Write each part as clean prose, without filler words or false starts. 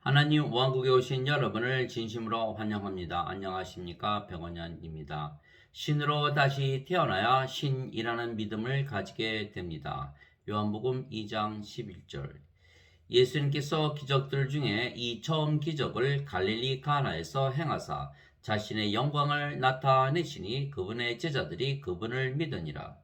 하나님 왕국에 오신 여러분을 진심으로 환영합니다. 안녕하십니까? 백원현입니다. 신으로 다시 태어나야 신이라는 믿음을 가지게 됩니다. 요한복음 2장 11절. 예수님께서 기적들 중에 이 처음 기적을 갈릴리 가나에서 행하사 자신의 영광을 나타내시니 그분의 제자들이 그분을 믿으니라.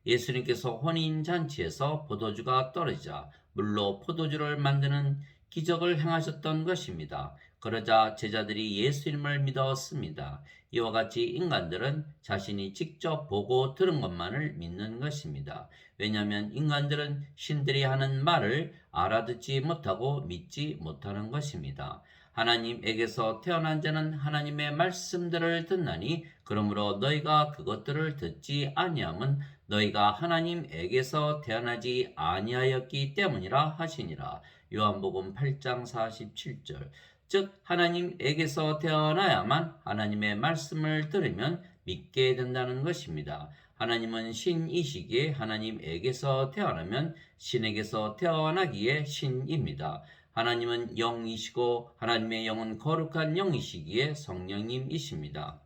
예수님께서 혼인잔치에서 포도주가 떨어지자 물로 포도주를 만드는 기적을 행하셨던 것입니다. 그러자 제자들이 예수님을 믿었습니다. 이와 같이 인간들은 자신이 직접 보고 들은 것만을 믿는 것입니다. 왜냐하면 인간들은 신들이 하는 말을 알아듣지 못하고 믿지 못하는 것입니다. 하나님에게서 태어난 자는 하나님의 말씀들을 듣나니 그러므로 너희가 그것들을 듣지 아니함은 너희가 하나님에게서 태어나지 아니하였기 때문이라 하시니라. 요한복음 8장 47절. 즉 하나님에게서 태어나야만 하나님의 말씀을 들으면 믿게 된다는 것입니다. 하나님은 신이시기에 하나님에게서 태어나면 신에게서 태어나기에 신입니다. 하나님은 영이시고 하나님의 영은 거룩한 영이시기에 성령님이십니다.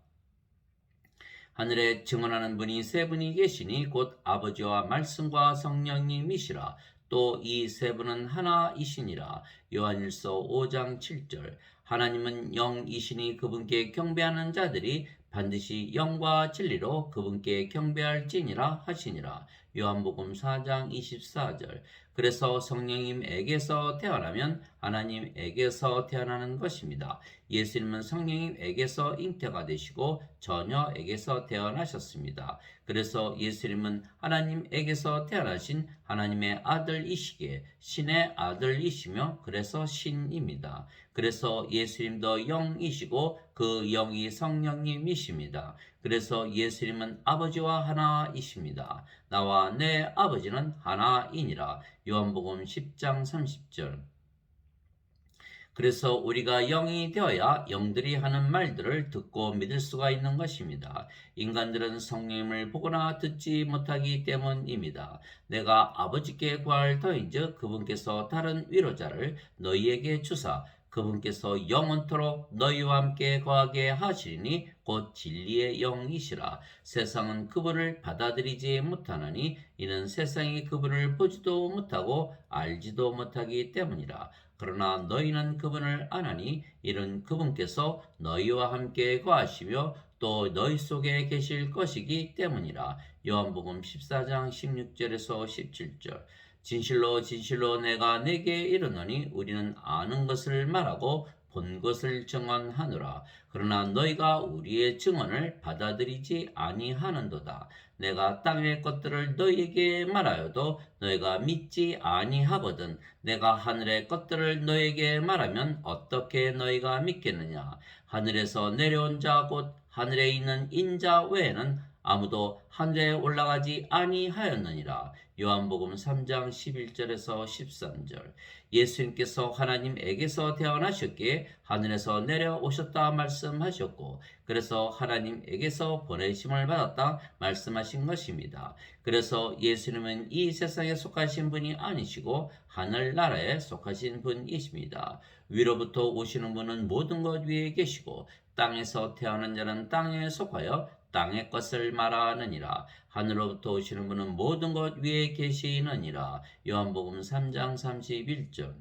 하늘에 증언하는 분이 세 분이 계시니 곧 아버지와 말씀과 성령님이시라. 또 이 세 분은 하나이시니라. 요한일서 5장 7절. 하나님은 영이시니 그분께 경배하는 자들이 반드시 영과 진리로 그분께 경배할지니라 하시니라. 요한복음 4장 24절. 그래서 성령님에게서 태어나면 하나님에게서 태어나는 것입니다. 예수님은 성령님에게서 잉태가 되시고 처녀에게서 태어나셨습니다. 그래서 예수님은 하나님에게서 태어나신 하나님의 아들이시기에 신의 아들이시며 그래서 신입니다. 그래서 예수님도 영이시고 그 영이 성령님이십니다. 그래서 예수님은 아버지와 하나이십니다. 나와 내 아버지는 하나이니라. 요한복음 10장 30절. 그래서 우리가 영이 되어야 영들이 하는 말들을 듣고 믿을 수가 있는 것입니다. 인간들은 성령님을 보거나 듣지 못하기 때문입니다. 내가 아버지께 구할 터인즉 그분께서 다른 위로자를 너희에게 주사 그분께서 영원토록 너희와 함께 거하게 하시리니 곧 진리의 영이시라. 세상은 그분을 받아들이지 못하나니 이는 세상이 그분을 보지도 못하고 알지도 못하기 때문이라. 그러나 너희는 그분을 아나니 이는 그분께서 너희와 함께 거하시며 또 너희 속에 계실 것이기 때문이라. 요한복음 14장 16절에서 17절. 진실로 진실로 내가 네게 이르노니 우리는 아는 것을 말하고 본 것을 증언하노라. 그러나 너희가 우리의 증언을 받아들이지 아니하는도다. 내가 땅의 것들을 너희에게 말하여도 너희가 믿지 아니하거든. 내가 하늘의 것들을 너희에게 말하면 어떻게 너희가 믿겠느냐. 하늘에서 내려온 자 곧 하늘에 있는 인자 외에는 아무도 하늘에 올라가지 아니하였느니라. 요한복음 3장 11절에서 13절. 예수님께서 하나님에게서 태어나셨기에 하늘에서 내려오셨다 말씀하셨고 그래서 하나님에게서 보내심을 받았다 말씀하신 것입니다. 그래서 예수님은 이 세상에 속하신 분이 아니시고 하늘나라에 속하신 분이십니다. 위로부터 오시는 분은 모든 것 위에 계시고 땅에서 태어난 자는 땅에 속하여 땅의 것을 말하느니라. 하늘로부터 오시는 분은 모든 것 위에 계시느니라. 요한복음 3장 31절.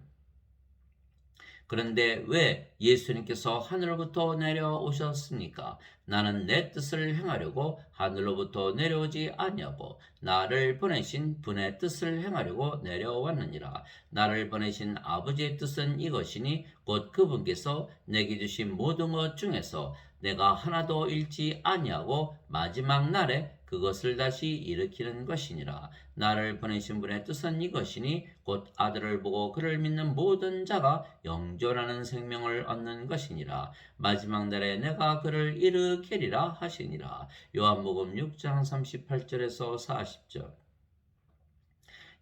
그런데 왜 예수님께서 하늘로부터 내려오셨습니까? 나는 내 뜻을 행하려고 하늘로부터 내려오지 아니하고 나를 보내신 분의 뜻을 행하려고 내려왔느니라. 나를 보내신 아버지의 뜻은 이것이니 곧 그분께서 내게 주신 모든 것 중에서 내가 하나도 잃지 아니하고 마지막 날에 그것을 다시 일으키는 것이니라. 나를 보내신 분의 뜻은 이것이니 곧 아들을 보고 그를 믿는 모든 자가 영존하는 생명을 얻는 것이니라. 마지막 날에 내가 그를 일으키리라 하시니라. 요한복음 6장 38절에서 40절.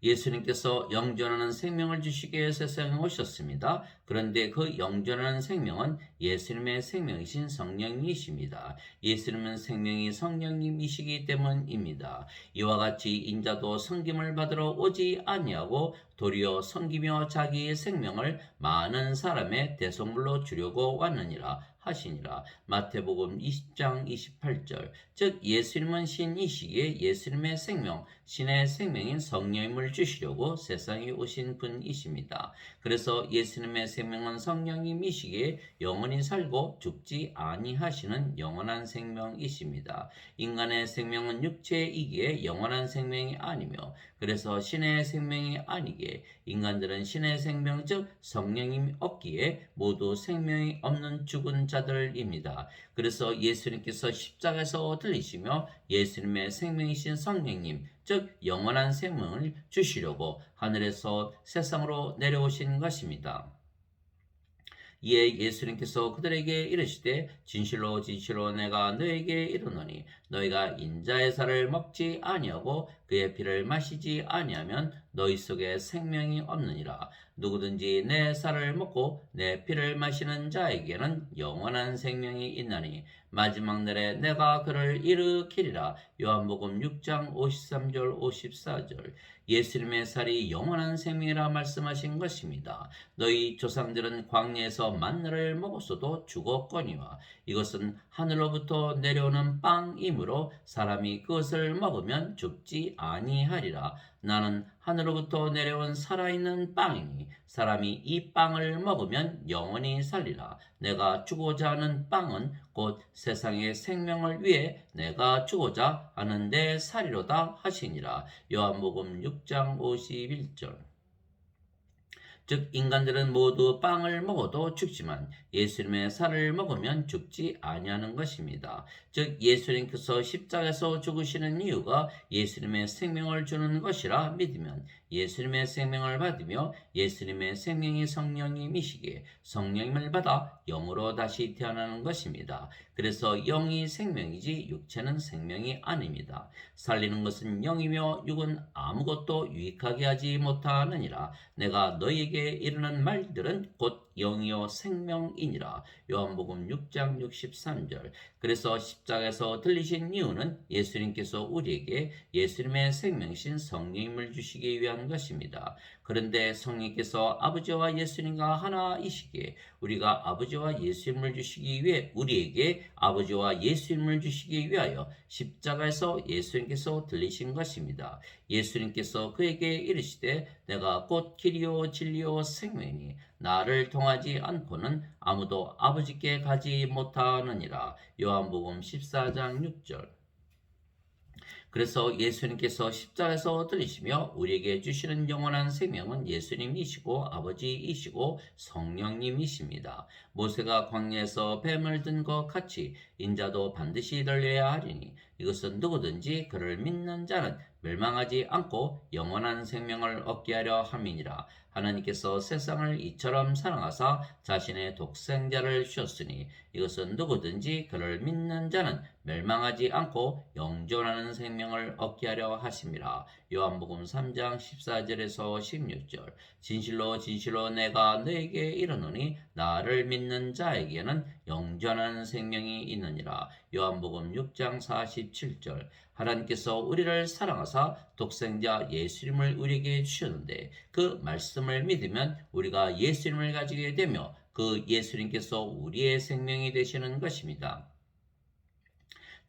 예수님께서 영존하는 생명을 주시기 위해 세상에 오셨습니다. 그런데 그 영존하는 생명은 예수님의 생명이신 성령이십니다. 예수님은 생명이 성령님이시기 때문입니다. 이와 같이 인자도 섬김을 받으러 오지 아니하고 도리어 섬기며 자기의 생명을 많은 사람의 대속물로 주려고 왔느니라 하시니라. 마태복음 20장 28절. 즉 예수님은 신이시기에 예수님의 생명, 신의 생명인 성령임을 주시려고 세상에 오신 분이십니다. 그래서 예수님의 생명은 성령님이시기에 영원히 살고 죽지 아니하시는 영원한 생명이십니다. 인간의 생명은 육체이기에 영원한 생명이 아니며 그래서 신의 생명이 아니기에 인간들은 신의 생명 즉 성령님이 없기에 모두 생명이 없는 죽은 자들입니다. 그래서 예수님께서 십자가에서 들리시며 예수님의 생명이신 성령님 즉 영원한 생명을 주시려고 하늘에서 세상으로 내려오신 것입니다. 이에 예수님께서 그들에게 이르시되 진실로 진실로 내가 너에게 이르노니 너희가 인자의 살을 먹지 아니하고 그의 피를 마시지 아니하면 너희 속에 생명이 없느니라. 누구든지 내 살을 먹고 내 피를 마시는 자에게는 영원한 생명이 있나니 마지막 날에 내가 그를 일으키리라. 요한복음 6장 53절 54절. 예수님의 살이 영원한 생명이라 말씀하신 것입니다. 너희 조상들은 광야에서 만나를 먹었어도 죽었거니와 이것은 하늘로부터 내려오는 빵이므로 사람이 그것을 먹으면 죽지 아니하리라. 나는 하늘로부터 내려온 살아있는 빵이니 사람이 이 빵을 먹으면 영원히 살리라. 내가 주고자 하는 빵은 곧 세상의 생명을 위해 내가 주고자 하는 내 살이로다 하시니라. 요한복음 6장 51절. 즉 인간들은 모두 빵을 먹어도 죽지만 예수님의 살을 먹으면 죽지 아니하는 것입니다. 즉 예수님께서 십자가에서 죽으시는 이유가 예수님의 생명을 주는 것이라 믿으면 예수님의 생명을 받으며 예수님의 생명이 성령님이시기에 성령님을 받아 영으로 다시 태어나는 것입니다. 그래서 영이 생명이지 육체는 생명이 아닙니다. 살리는 것은 영이며 육은 아무것도 유익하게 하지 못하느니라. 내가 너희에게 이르는 말들은 곧 영이요 생명이니라. 요한복음 6장 63절. 그래서 십자가에서 들리신 이유는 예수님께서 우리에게 예수님의 생명이신 성령님을 주시기 위한 것입니다. 그런데 성령께서 아버지와 예수님과 하나이시기에 우리가 아버지와 예수님을 주시기 위해 우리에게 아버지와 예수님을 주시기 위하여 십자가에서 예수님께서 들리신 것입니다. 예수님께서 그에게 이르시되 내가 곧 길이요 진리요 생명이니 나를 통하지 않고는 아무도 아버지께 가지 못하느니라. 요한복음 14장 6절. 그래서 예수님께서 십자가에서 들리시며 우리에게 주시는 영원한 생명은 예수님이시고 아버지이시고 성령님이십니다. 모세가 광야에서 뱀을 든 것 같이 인자도 반드시 들려야 하리니 이것은 누구든지 그를 믿는 자는 멸망하지 않고 영원한 생명을 얻게 하려 함이니라. 하나님께서 세상을 이처럼 사랑하사 자신의 독생자를 주셨으니 이것은 누구든지 그를 믿는 자는 멸망하지 않고 영존하는 생명을 얻게 하려 하심이라. 요한복음 3장 14절에서 16절. 진실로 진실로 내가 너에게 이르노니 나를 믿는 자에게는 영존하는 생명이 있느니라. 요한복음 6장 47절. 하나님께서 우리를 사랑하사 독생자 예수님을 우리에게 주셨는데 그 말씀을 믿으면 우리가 예수님을 가지게 되며 그 예수님께서 우리의 생명이 되시는 것입니다.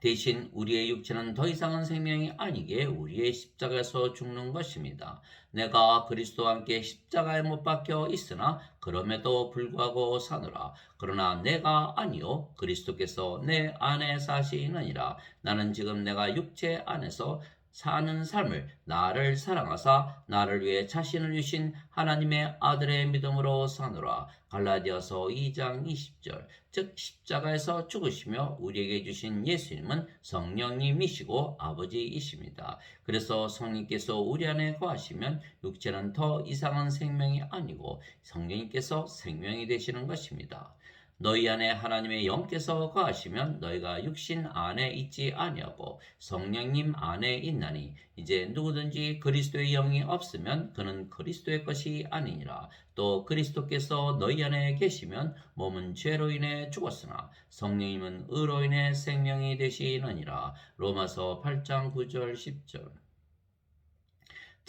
대신 우리의 육체는 더 이상은 생명이 아니기에 우리의 십자가에서 죽는 것입니다. 내가 그리스도와 함께 십자가에 못 박혀 있으나 그럼에도 불구하고 사노라. 그러나 내가 아니요 그리스도께서 내 안에 사시느니라. 나는 지금 내가 육체 안에서 사는 삶을 나를 사랑하사 나를 위해 자신을 주신 하나님의 아들의 믿음으로 사노라. 갈라디아서 2장 20절. 즉 십자가에서 죽으시며 우리에게 주신 예수님은 성령님이시고 아버지이십니다. 그래서 성령께서 우리 안에 거하시면 육체는 더 이상한 생명이 아니고 성령님께서 생명이 되시는 것입니다. 너희 안에 하나님의 영께서 거하시면 너희가 육신 안에 있지 아니하고 성령님 안에 있나니 이제 누구든지 그리스도의 영이 없으면 그는 그리스도의 것이 아니니라. 또 그리스도께서 너희 안에 계시면 몸은 죄로 인해 죽었으나 성령님은 의로 인해 생명이 되시느니라. 로마서 8장 9절 10절.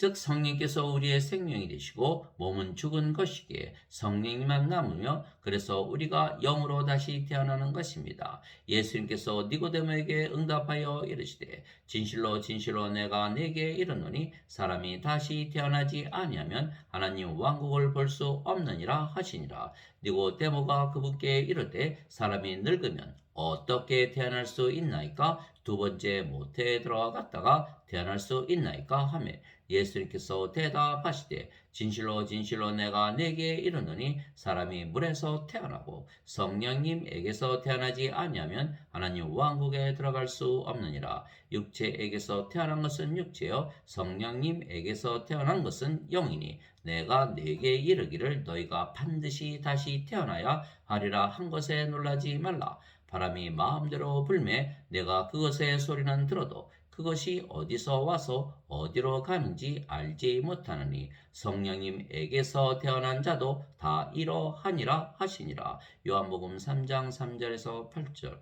즉 성령께서 우리의 생명이 되시고 몸은 죽은 것이기에 성령님만 남으며 그래서 우리가 영으로 다시 태어나는 것입니다. 예수님께서 니고데모에게 응답하여 이르시되 진실로 진실로 내가 네게 이르노니 사람이 다시 태어나지 아니하면 하나님 왕국을 볼 수 없느니라 하시니라. 니고데모가 그분께 이르되 사람이 늙으면 어떻게 태어날 수 있나이까? 두 번째 모태에 들어갔다가 태어날 수 있나이까? 하며 예수님께서 대답하시되 진실로 진실로 내가 네게 이르노니 사람이 물에서 태어나고 성령님에게서 태어나지 아니하면 하나님 왕국에 들어갈 수 없느니라. 육체에게서 태어난 것은 육체요 성령님에게서 태어난 것은 영이니 내가 네게 이르기를 너희가 반드시 다시 태어나야 하리라 한 것에 놀라지 말라. 바람이 마음대로 불매 내가 그것의 소리는 들어도 그것이 어디서 와서 어디로 가는지 알지 못하느니 성령님에게서 태어난 자도 다 이러하니라 하시니라. 요한복음 3장 3절에서 8절.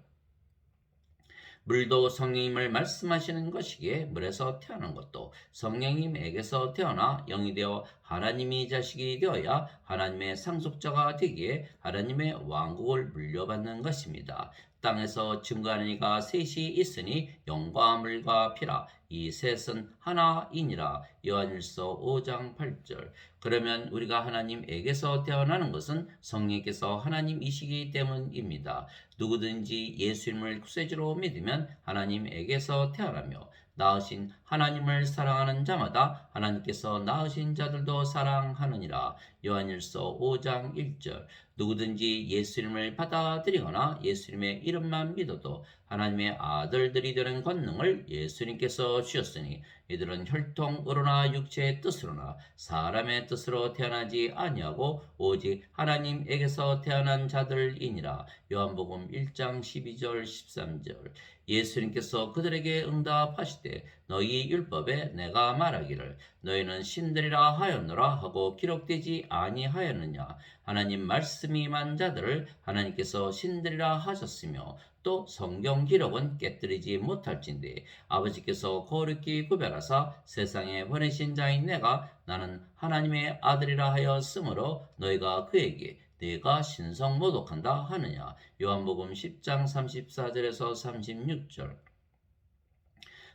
물도 성령님을 말씀하시는 것이기에 물에서 태어난 것도 성령님에게서 태어나 영이 되어 하나님이 자식이 되어야 하나님의 상속자가 되기에 하나님의 왕국을 물려받는 것입니다. 땅에서 증거하는 이가 셋이 있으니 영과 물과 피라. 이 셋은 하나이니라. 요한일서 5장 8절. 그러면 우리가 하나님에게서 태어나는 것은 성령께서 하나님이시기 때문입니다. 누구든지 예수님을 구세주로 믿으면 하나님에게서 태어나며 낳으신 하나님을 사랑하는 자마다 하나님께서 낳으신 자들도 사랑하느니라. 요한일서 5장 1절. 누구든지 예수님을 받아들이거나 예수님의 이름만 믿어도 하나님의 아들들이 되는 권능을 예수님께서 주셨으니 이들은 혈통으로나 육체의 뜻으로나 사람의 뜻으로 태어나지 아니하고 오직 하나님에게서 태어난 자들이니라. 요한복음 1장 12절 13절. 예수님께서 그들에게 응답하시되 너희 율법에 내가 말하기를 너희는 신들이라 하였노라 하고 기록되지 아니하였느냐. 하나님 말씀이 임한 자들을 하나님께서 신들이라 하셨으며 또 성경 기록은 깨뜨리지 못할진대 아버지께서 거룩히 구별하사 세상에 보내신 자인 내가 나는 하나님의 아들이라 하였으므로 너희가 그에게 내가 신성 모독한다 하느냐. 요한복음 10장 34절에서 36절.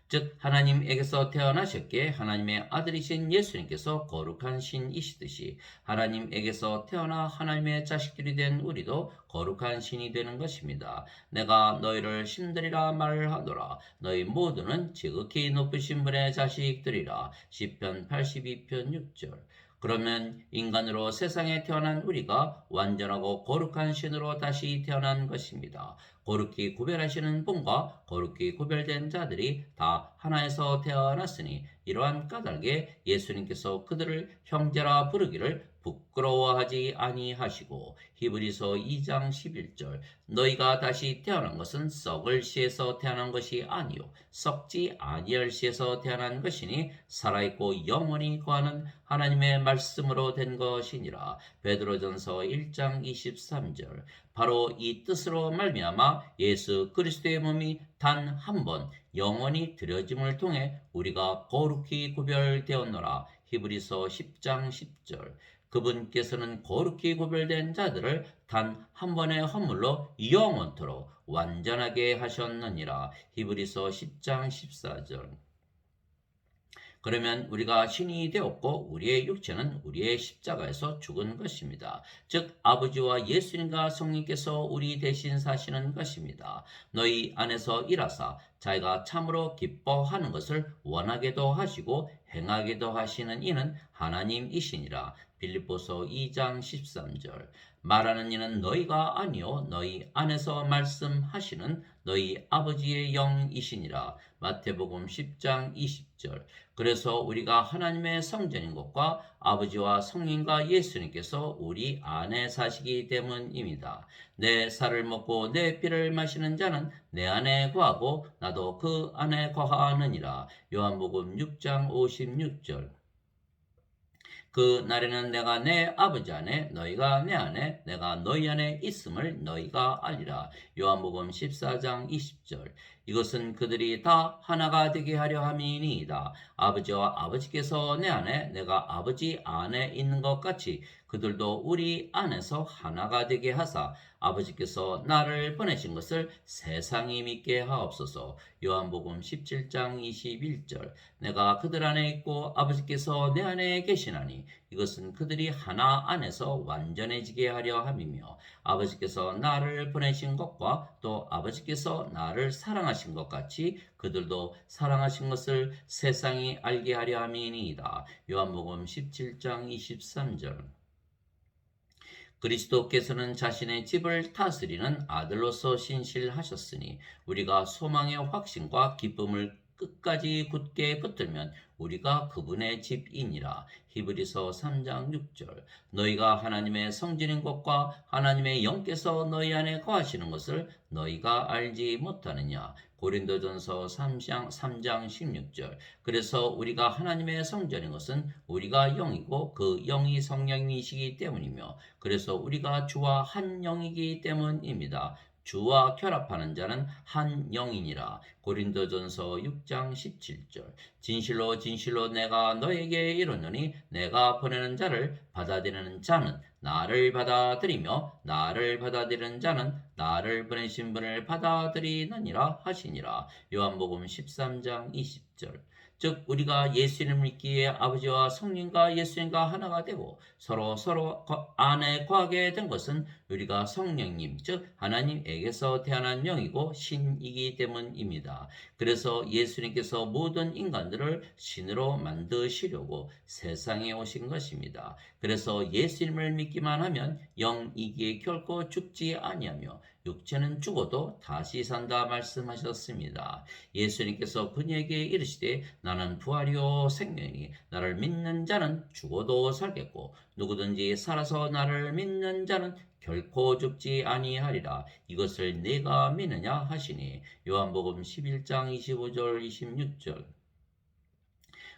즉 하나님에게서 태어나셨기에 하나님의 아들이신 예수님께서 거룩한 신이시듯이 하나님에게서 태어나 하나님의 자식들이 된 우리도 거룩한 신이 되는 것입니다. 내가 너희를 신들이라 말하노라. 너희 모두는 지극히 높으신 분의 자식들이라. 시편 82편 6절. 그러면 인간으로 세상에 태어난 우리가 완전하고 거룩한 신으로 다시 태어난 것입니다. 거룩히 구별하시는 분과 거룩히 구별된 자들이 다 하나에서 태어났으니 이러한 까닭에 예수님께서 그들을 형제라 부르기를 부끄러워하지 아니하시고 히브리서 2장 11절 너희가 다시 태어난 것은 썩을 씨에서 태어난 것이 아니요 썩지 아니할 씨에서 태어난 것이니 살아있고 영원히 거하는 하나님의 말씀으로 된 것이니라. 베드로전서 1장 23절. 바로 이 뜻으로 말미암아 예수 그리스도의 몸이 단 한 번 영원히 드려짐을 통해 우리가 거룩히 구별되었노라. 히브리서 10장 10절. 그분께서는 거룩히 구별된 자들을 단 한 번의 헌물로 영원토록 완전하게 하셨느니라. 히브리서 10장 14절. 그러면 우리가 신이 되었고 우리의 육체는 우리의 십자가에서 죽은 것입니다. 즉 아버지와 예수님과 성령께서 우리 대신 사시는 것입니다. 너희 안에서 일하사 자기가 참으로 기뻐하는 것을 원하게도 하시고 행하게도 하시는 이는 하나님이시니라. 빌립보서 2장 13절. 말하는 이는 너희가 아니요 너희 안에서 말씀하시는 너희 아버지의 영이시니라. 마태복음 10장 20절. 그래서 우리가 하나님의 성전인 것과 아버지와 성령과 예수님께서 우리 안에 사시기 때문입니다. 내 살을 먹고 내 피를 마시는 자는 내 안에 거하고 나도 그 안에 거하느니라. 요한복음 6장 56절. 그 날에는 내가 내 아버지 안에 너희가 내 안에 내가 너희 안에 있음을 너희가 알리라. 요한복음 14장 20절. 이것은 그들이 다 하나가 되게 하려 함이니이다. 아버지와 아버지께서 내 안에 내가 아버지 안에 있는 것 같이 그들도 우리 안에서 하나가 되게 하사 아버지께서 나를 보내신 것을 세상이 믿게 하옵소서. 요한복음 17장 21절. 내가 그들 안에 있고 아버지께서 내 안에 계시나니 이것은 그들이 하나 안에서 완전해지게 하려 함이며 아버지께서 나를 보내신 것과 또 아버지께서 나를 사랑하신 것 같이 그들도 사랑하신 것을 세상이 알게 하려 함이니이다. 요한복음 17장 23절. 그리스도께서는 자신의 집을 다스리는 아들로서 신실하셨으니 우리가 소망의 확신과 기쁨을 끝까지 굳게 붙들면 우리가 그분의 집이니라. 히브리서 3장 6절. 너희가 하나님의 성전인 것과 하나님의 영께서 너희 안에 거하시는 것을 너희가 알지 못하느냐. 고린도전서 3장 16절. 그래서 우리가 하나님의 성전인 것은 우리가 영이고 그 영이 성령이시기 때문이며 그래서 우리가 주와 한 영이기 때문입니다. 주와 결합하는 자는 한 영이니라. 고린도전서 6장 17절. 진실로 진실로 내가 너에게 이르노니 내가 보내는 자를 받아들이는 자는 나를 받아들이며 나를 받아들이는 자는 나를 보내신 분을 받아들이느니라 하시니라. 요한복음 13장 20절. 즉 우리가 예수님을 믿기에 아버지와 성령과 예수님과 하나가 되고 서로 안에 거하게 된 것은 우리가 성령님 즉 하나님에게서 태어난 영이고 신이기 때문입니다. 그래서 예수님께서 모든 인간들을 신으로 만드시려고 세상에 오신 것입니다. 그래서 예수님을 믿기만 하면 영이기에 결코 죽지 아니하며 육체는 죽어도 다시 산다 말씀하셨습니다. 예수님께서 그녀에게 이르시되 나는 부활이요 생명이니 나를 믿는 자는 죽어도 살겠고 누구든지 살아서 나를 믿는 자는 결코 죽지 아니하리라. 이것을 네가 믿느냐 하시니 요한복음 11장 25절 26절.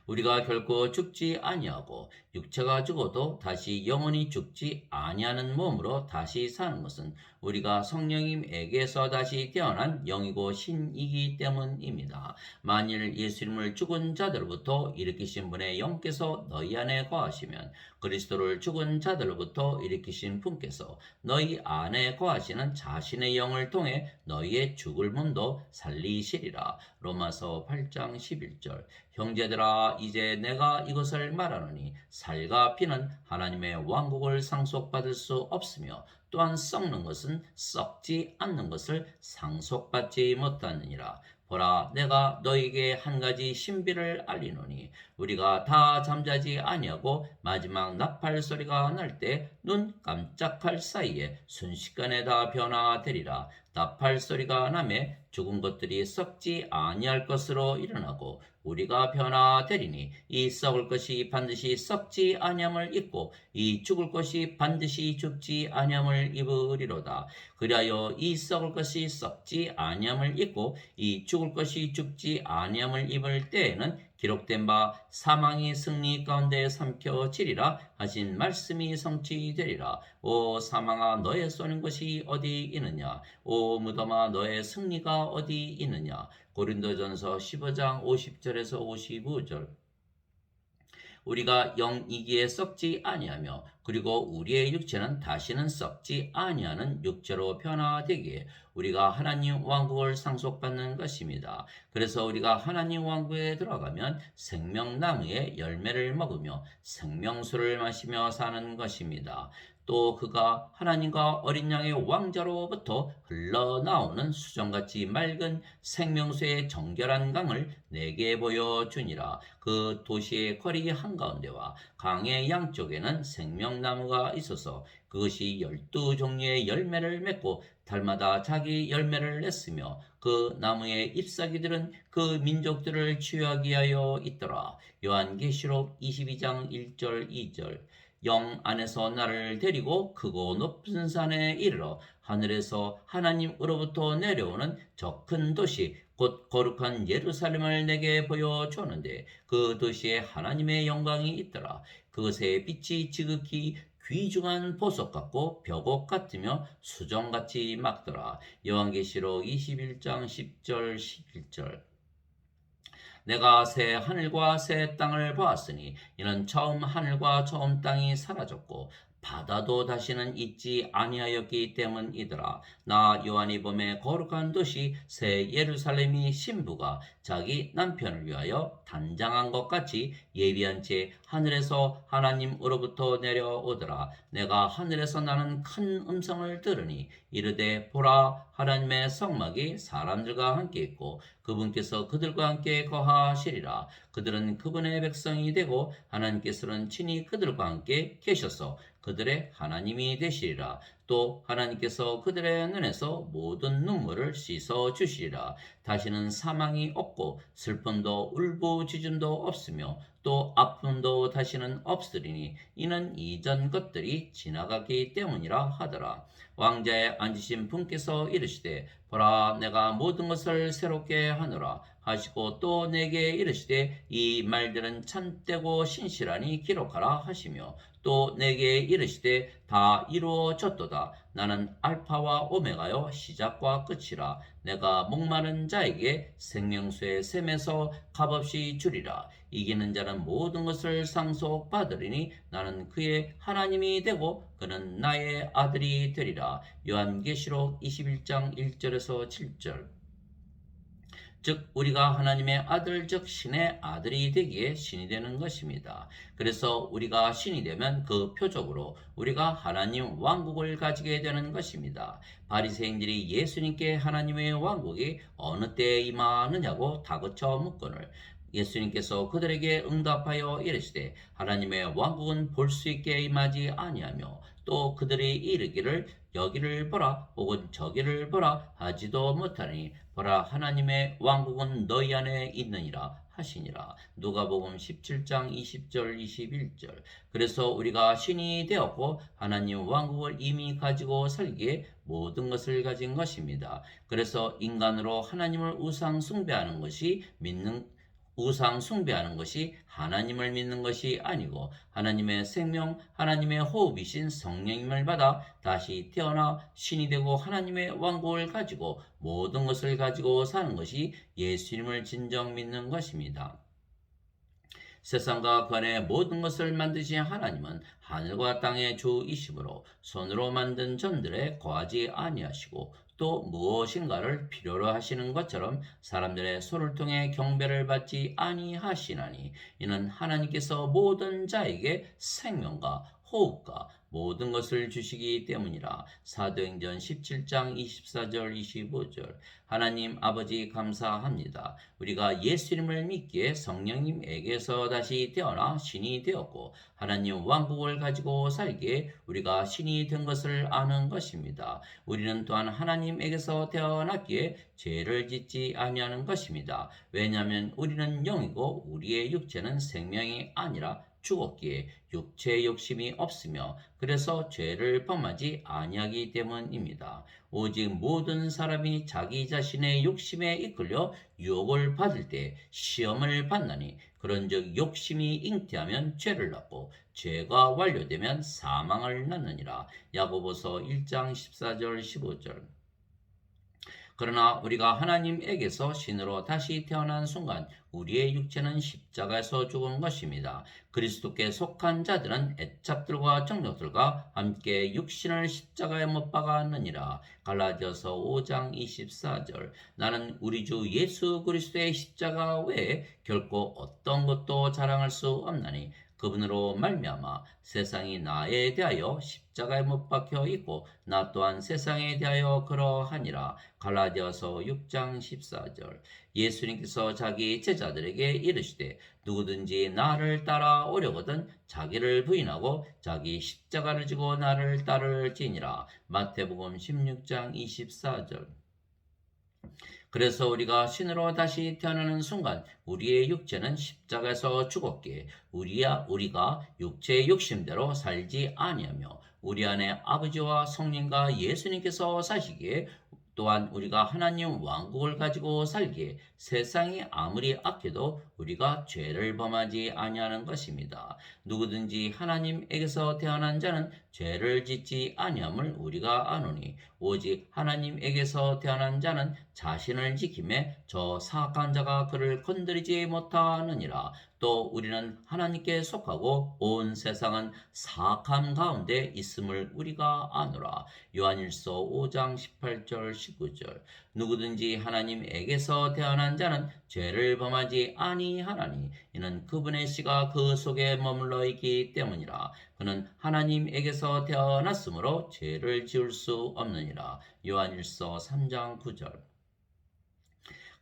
우리가 결코 죽지 아니하고 육체가 죽어도 다시 영원히 죽지 아니하는 몸으로 다시 사는 것은 우리가 성령님에게서 다시 태어난 영이고 신이기 때문입니다. 만일 예수님을 죽은 자들로부터 일으키신 분의 영께서 너희 안에 거하시면 그리스도를 죽은 자들로부터 일으키신 분께서 너희 안에 거하시는 자신의 영을 통해 너희의 죽을 몸도 살리시리라. 로마서 8장 11절. 형제들아 이제 내가 이것을 말하노니 살과 피는 하나님의 왕국을 상속받을 수 없으며 또한 썩는 것은 썩지 않는 것을 상속받지 못하느니라. 보라 내가 너에게 한 가지 신비를 알리노니 우리가 다 잠자지 아니하고 마지막 나팔 소리가 날 때 눈 깜짝할 사이에 순식간에 다 변화되리라. 나팔 소리가 나매 죽은 것들이 썩지 아니할 것으로 일어나고 우리가 변화되리니 이 썩을 것이 반드시 썩지 아니함을 입고 이 죽을 것이 반드시 죽지 아니함을 입으리로다. 그리하여 이 썩을 것이 썩지 아니함을 입고 이 죽을 것이 죽지 아니함을 입을 때에는 기록된 바 사망이 승리 가운데 삼켜지리라 하신 말씀이 성취되리라. 오 사망아 너의 쏘는 것이 어디 있느냐. 오 무덤아 너의 승리가 어디 있느냐. 고린도전서 15장 50절에서 55절. 우리가 영이기에 썩지 아니하며 그리고 우리의 육체는 다시는 썩지 아니하는 육체로 변화되기에 우리가 하나님 왕국을 상속받는 것입니다. 그래서 우리가 하나님 왕국에 들어가면 생명나무의 열매를 먹으며 생명수를 마시며 사는 것입니다. 또 그가 하나님과 어린 양의 왕자로부터 흘러나오는 수정같이 맑은 생명수의 정결한 강을 내게 보여주니라. 그 도시의 거리 한가운데와 강의 양쪽에는 생명나무가 있어서 그것이 12종류의 열매를 맺고 달마다 자기 열매를 냈으며 그 나무의 잎사귀들은 그 민족들을 치유하기 위하여 있더라. 요한계시록 22장 1절 2절. 영 안에서 나를 데리고 크고 높은 산에 이르러 하늘에서 하나님으로부터 내려오는 저 큰 도시 곧 거룩한 예루살렘을 내게 보여주었는데 그 도시에 하나님의 영광이 있더라. 그것의 빛이 지극히 귀중한 보석 같고 벽옥 같으며 수정같이 막더라. 요한계시록 21장 10절 11절. 내가 새 하늘과 새 땅을 보았으니 이는 처음 하늘과 처음 땅이 사라졌고 바다도 다시는 있지 아니하였기 때문이더라. 나 요한이 보매 거룩한 도시 새 예루살렘이 신부가 자기 남편을 위하여 단장한 것 같이 예비한 채 하늘에서 하나님으로부터 내려오더라. 내가 하늘에서 나는 큰 음성을 들으니 이르되 보라 하나님의 성막이 사람들과 함께 있고 그분께서 그들과 함께 거하시리라. 그들은 그분의 백성이 되고 하나님께서는 친히 그들과 함께 계셔서 그들의 하나님이 되시리라. 또 하나님께서 그들의 눈에서 모든 눈물을 씻어 주시리라. 다시는 사망이 없고 슬픔도 울부짖음도 없으며 또 아픔도 다시는 없으리니 이는 이전 것들이 지나가기 때문이라 하더라. 왕자에 앉으신 분께서 이르시되 보라 내가 모든 것을 새롭게 하노라 하시고 또 내게 이르시되 이 말들은 참되고 신실하니 기록하라 하시며 또 내게 이르시되 다 이루어졌도다. 나는 알파와 오메가요 시작과 끝이라. 내가 목마른 자에게 생명수의 샘에서 값없이 주리라. 이기는 자는 모든 것을 상속받으리니 나는 그의 하나님이 되고 그는 나의 아들이 되리라. 요한계시록 21장 1절에서 7절. 즉 우리가 하나님의 아들 즉 신의 아들이 되기에 신이 되는 것입니다. 그래서 우리가 신이 되면 그 표적으로 우리가 하나님 왕국을 가지게 되는 것입니다. 바리새인들이 예수님께 하나님의 왕국이 어느 때에 임하느냐고 다그쳐 묻거늘 예수님께서 그들에게 응답하여 이르시되 하나님의 왕국은 볼 수 있게 임하지 아니하며 또 그들이 이르기를 여기를 보라 혹은 저기를 보라 하지도 못하니 보라 하나님의 왕국은 너희 안에 있느니라 하시니라. 누가복음 17장 20절 21절. 그래서 우리가 신이 되었고 하나님 왕국을 이미 가지고 살기에 모든 것을 가진 것입니다. 그래서 인간으로 하나님을 우상 숭배하는 것이 하나님을 믿는 것이 아니고 하나님의 생명, 하나님의 호흡이신 성령님을 받아 다시 태어나 신이 되고 하나님의 왕국을 가지고 모든 것을 가지고 사는 것이 예수님을 진정 믿는 것입니다. 세상과 그 안에 모든 것을 만드신 하나님은 하늘과 땅의 주이심으로 손으로 만든 전들에 거하지 아니하시고 또 무엇인가를 필요로 하시는 것처럼 사람들의 손을 통해 경배를 받지 아니하시나니 이는 하나님께서 모든 자에게 생명과 호흡과 모든 것을 주시기 때문이라. 사도행전 17장 24절 25절. 하나님 아버지 감사합니다. 우리가 예수님을 믿기에 성령님에게서 다시 태어나 신이 되었고 하나님 왕국을 가지고 살기에 우리가 신이 된 것을 아는 것입니다. 우리는 또한 하나님에게서 태어났기에 죄를 짓지 아니하는 것입니다. 왜냐하면 우리는 영이고 우리의 육체는 생명이 아니라 죽었기에 육체의 욕심이 없으며 그래서 죄를 범하지 아니하기 때문입니다. 오직 모든 사람이 자기 자신의 욕심에 이끌려 유혹을 받을 때 시험을 받나니 그런즉 욕심이 잉태하면 죄를 낳고 죄가 완료되면 사망을 낳느니라. 야고보서 1장 14절 15절. 그러나 우리가 하나님에게서 신으로 다시 태어난 순간 우리의 육체는 십자가에서 죽은 것입니다. 그리스도께 속한 자들은 애착들과 정욕들과 함께 육신을 십자가에 못 박았느니라. 갈라디아서 5장 24절. 나는 우리 주 예수 그리스도의 십자가 외에 결코 어떤 것도 자랑할 수 없나니 그 그분으로 말미암아 세상이 나에 대하여 십자가에 못 박혀 있고 나 또한 세상에 대하여 그러하니라. 갈라디아서 6장 14절. 예수님께서 자기 제자들에게 이르시되 누구든지 나를 따라오려거든 자기를 부인하고 자기 십자가를 지고 나를 따를지니라. 마태복음 16장 24절. 그래서 우리가 신으로 다시 태어나는 순간 우리의 육체는 십자가에서 죽었기에 우리가 육체의 욕심대로 살지 아니하며 우리 안에 아버지와 성령과 예수님께서 사시기에 또한 우리가 하나님 왕국을 가지고 살기에 세상이 아무리 악해도 우리가 죄를 범하지 아니하는 것입니다. 누구든지 하나님에게서 태어난 자는 죄를 짓지 아니함을 우리가 아노니 오직 하나님에게서 태어난 자는 자신을 지킴에 저 사악한 자가 그를 건드리지 못하느니라. 또 우리는 하나님께 속하고 온 세상은 사악함 가운데 있음을 우리가 아노라. 요한일서 5장 18절 19절. 누구든지 하나님에게서 태어난 자는 죄를 범하지 아니하나니 이는 그분의 씨가 그 속에 머물러 있기 때문이라. 그는 하나님에게서 태어났으므로 죄를 지을 수 없느니라. 요한일서 3장 9절.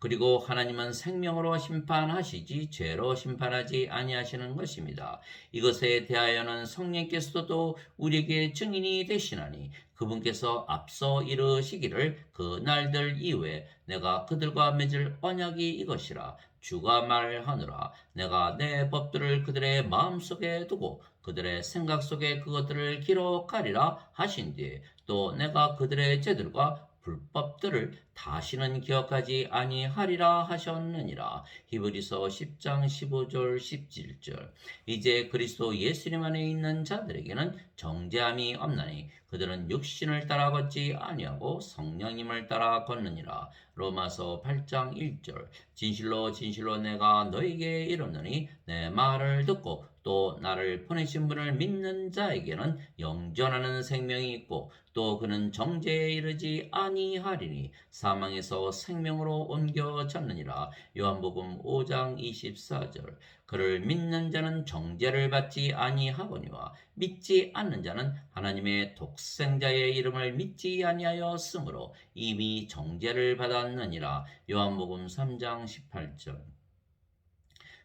그리고 하나님은 생명으로 심판하시지 죄로 심판하지 아니하시는 것입니다. 이것에 대하여는 성령께서도 우리에게 증인이 되시나니 그분께서 앞서 이르시기를 그 날들 이후에 내가 그들과 맺을 언약이 이것이라. 주가 말하노라. 내가 내 법들을 그들의 마음속에 두고 그들의 생각 속에 그것들을 기록하리라 하신 뒤에 또 내가 그들의 죄들과 불법들을 다시는 기억하지 아니하리라 하셨느니라. 히브리서 10장 15절 17절. 이제 그리스도 예수님 안에 있는 자들에게는 정죄함이 없나니 그들은 육신을 따라 걷지 아니하고 성령님을 따라 걷느니라. 로마서 8장 1절. 진실로 진실로 내가 너에게 이르노니 내 말을 듣고 또 나를 보내신 분을 믿는 자에게는 영전하는 생명이 있고 또 그는 정죄에 이르지 아니하리니 사망에서 생명으로 옮겨졌느니라. 요한복음 5장 24절. 그를 믿는 자는 정죄를 받지 아니하거니와 믿지 않는 자는 하나님의 독생자의 이름을 믿지 아니하였으므로 이미 정죄를 받았느니라. 요한복음 3장 18절.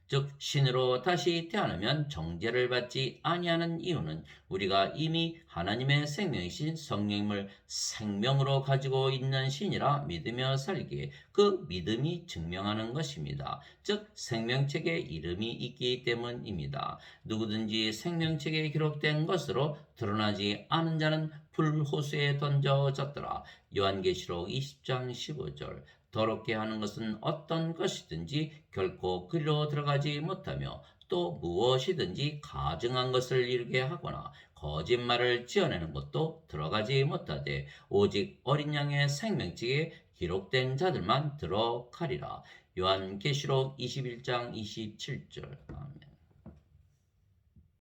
즉 신으로 다시 태어나면 정죄를 받지 아니하는 이유는 우리가 이미 하나님의 생명이신 성령님을 생명으로 가지고 있는 신이라 믿으며 살기에 그 믿음이 증명하는 것입니다. 즉 생명책에 이름이 있기 때문입니다. 누구든지 생명책에 기록된 것으로 드러나지 않은 자는 불호수에 던져졌더라. 요한계시록 20장 15절. 더럽게 하는 것은 어떤 것이든지 결코 그리로 들어가지 못하며 또 무엇이든지 가증한 것을 이루게 하거나 거짓말을 지어내는 것도 들어가지 못하되 오직 어린 양의 생명책에 기록된 자들만 들어가리라. 요한계시록 21장 27절. 아멘.